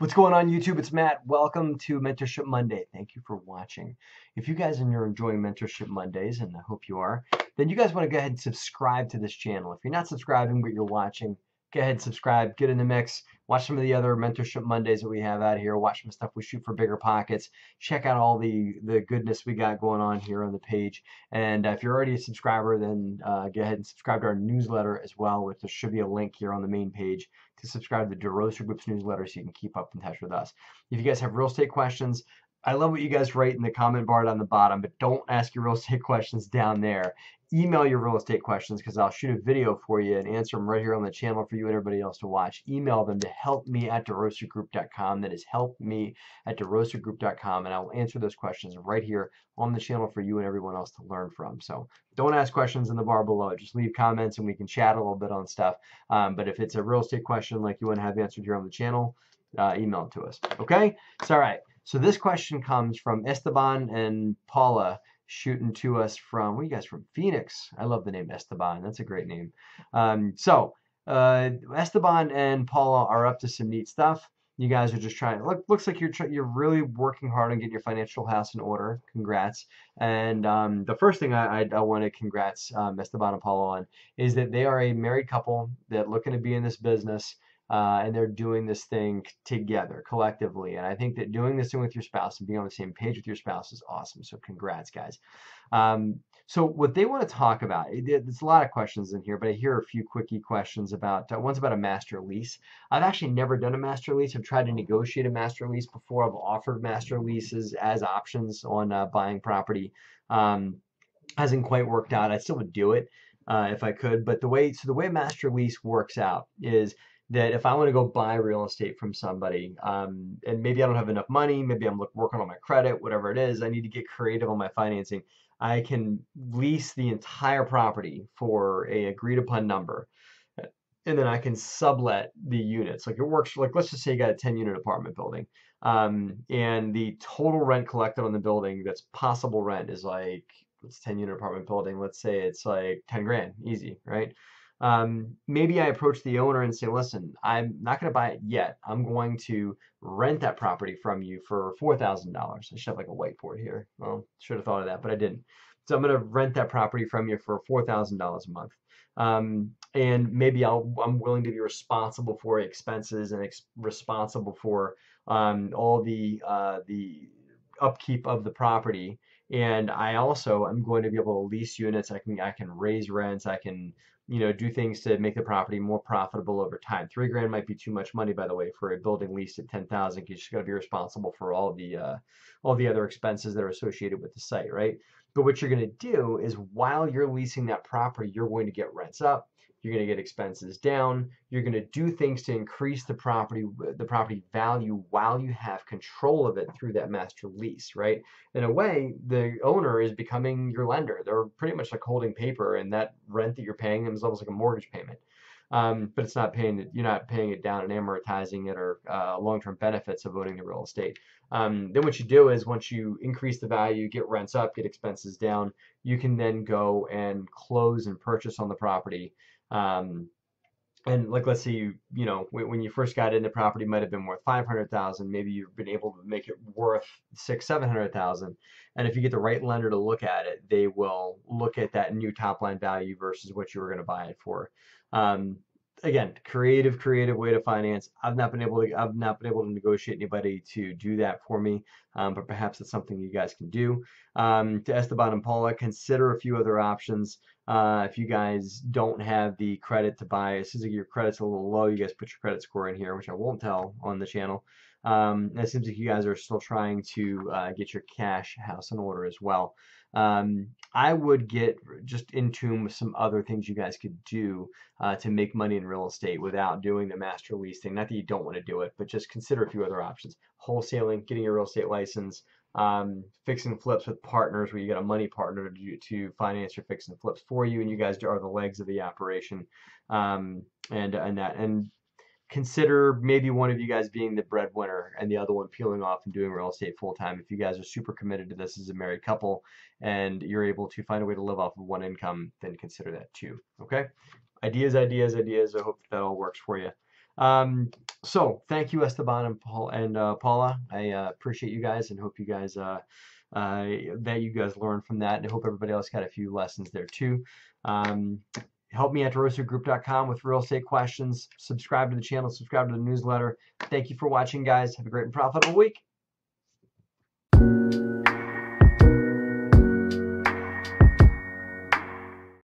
What's going on, YouTube? It's Matt. Welcome to Mentorship Monday. Thank you for watching. If you guys are enjoying Mentorship Mondays, and I hope you are, then you guys want to go ahead and subscribe to this channel. If you're not subscribing but you're watching, go ahead and subscribe, get in the mix, watch some of the other Mentorship Mondays that we have out here, watch some stuff we shoot for BiggerPockets, check out all the goodness we got going on here on the page. And if you're already a subscriber, then go ahead and subscribe to our newsletter as well, which there should be a link here on the main page to subscribe to the DeRosa Group's newsletter so you can keep up in touch with us. If you guys have real estate questions, I love what you guys write in the comment bar down the bottom, but don't ask your real estate questions down there. Email your real estate questions because I'll shoot a video for you and answer them right here on the channel for you and everybody else to watch. Email them to helpme@DeRosaGroup.com. That is helpme@DeRosaGroup.com, and I will answer those questions right here on the channel for you and everyone else to learn from. So don't ask questions in the bar below. Just leave comments and we can chat a little bit on stuff. But if it's a real estate question like you want to have answered here on the channel, email it to us. Okay? So all right. So this question comes from Estaban and Paula, shooting to us from, where are you guys from? Phoenix. I love the name Estaban. That's a great name. Esteban and Paula are up to some neat stuff. You guys are just trying. Looks like you're really working hard on getting your financial house in order. Congrats. And the first thing I want to congrats Esteban and Paula on is that they are a married couple that looking to be in this business. And they're doing this thing together, collectively. And I think that doing this thing with your spouse and being on the same page with your spouse is awesome. So congrats, guys. So what they want to talk about, there's a lot of questions in here, but I hear a few quickie questions about, one's about a master lease. I've actually never done a master lease. I've tried to negotiate a master lease before. I've offered master leases as options on buying property. Hasn't quite worked out. I still would do it if I could. But the way a master lease works out is that if I want to go buy real estate from somebody, and maybe I don't have enough money, maybe I'm working on my credit, whatever it is, I need to get creative on my financing, I can lease the entire property for a agreed upon number. And then I can sublet the units. Like it works, like let's just say you got a 10-unit apartment building. And the total rent collected on the building, that's possible rent, is like, it's a 10-unit apartment building. Let's say it's like 10 grand, easy, right? Maybe I approach the owner and say, listen, I'm not going to buy it yet. I'm going to rent that property from you for $4,000. I should have like a whiteboard here. Well, should have thought of that, but I didn't. So I'm going to rent that property from you for $4,000 a month. And maybe I'm willing to be responsible for expenses and responsible for all the upkeep of the property. And I also am going to be able to lease units. I can raise rents. I can do things to make the property more profitable over time. $3 grand might be too much money, by the way, for a building leased at $10,000. You just got to be responsible for all the other expenses that are associated with the site, right? But what you're going to do is while you're leasing that property, you're going to get rents up. You're going to get expenses down. You're going to do things to increase the property value while you have control of it through that master lease, right? In a way, the owner is becoming your lender. They're pretty much like holding paper, and that rent that you're paying them is almost like a mortgage payment. But it's not you're not paying it down and amortizing it or long-term benefits of owning the real estate. Then what you do is once you increase the value, get rents up, get expenses down, you can then go and close and purchase on the property. And like, let's say when you first got in, the property might have been worth $500,000. Maybe you've been able to make it worth $600,000-700,000. And if you get the right lender to look at it, they will look at that new top line value versus what you were going to buy it for. Again, creative way to finance. I've not been able to negotiate anybody to do that for me, but perhaps it's something you guys can do. To Esteban and Paula, consider a few other options. If you guys don't have the credit to buy, it seems like your credit's a little low. You guys put your credit score in here, which I won't tell on the channel. It seems like you guys are still trying to get your cash house in order as well. I would get just in tune with some other things you guys could do to make money in real estate without doing the master lease thing. Not that you don't want to do it, but just consider a few other options. Wholesaling, getting your real estate license, fixing flips with partners where you got a money partner to finance your fix and flips for you, and you guys are the legs of the operation, and consider maybe one of you guys being the breadwinner and the other one peeling off and doing real estate full time. If you guys are super committed to this as a married couple and you're able to find a way to live off of one income, then consider that too. Okay? Ideas. I hope that all works for you. So thank you, Esteban and Paula. I appreciate you guys and hope you guys that you guys learned from that, and I hope everybody else got a few lessons there too. Help me at DeRosaGroup.com with real estate questions. Subscribe to the channel, subscribe to the newsletter. Thank you for watching, guys. Have a great and profitable week.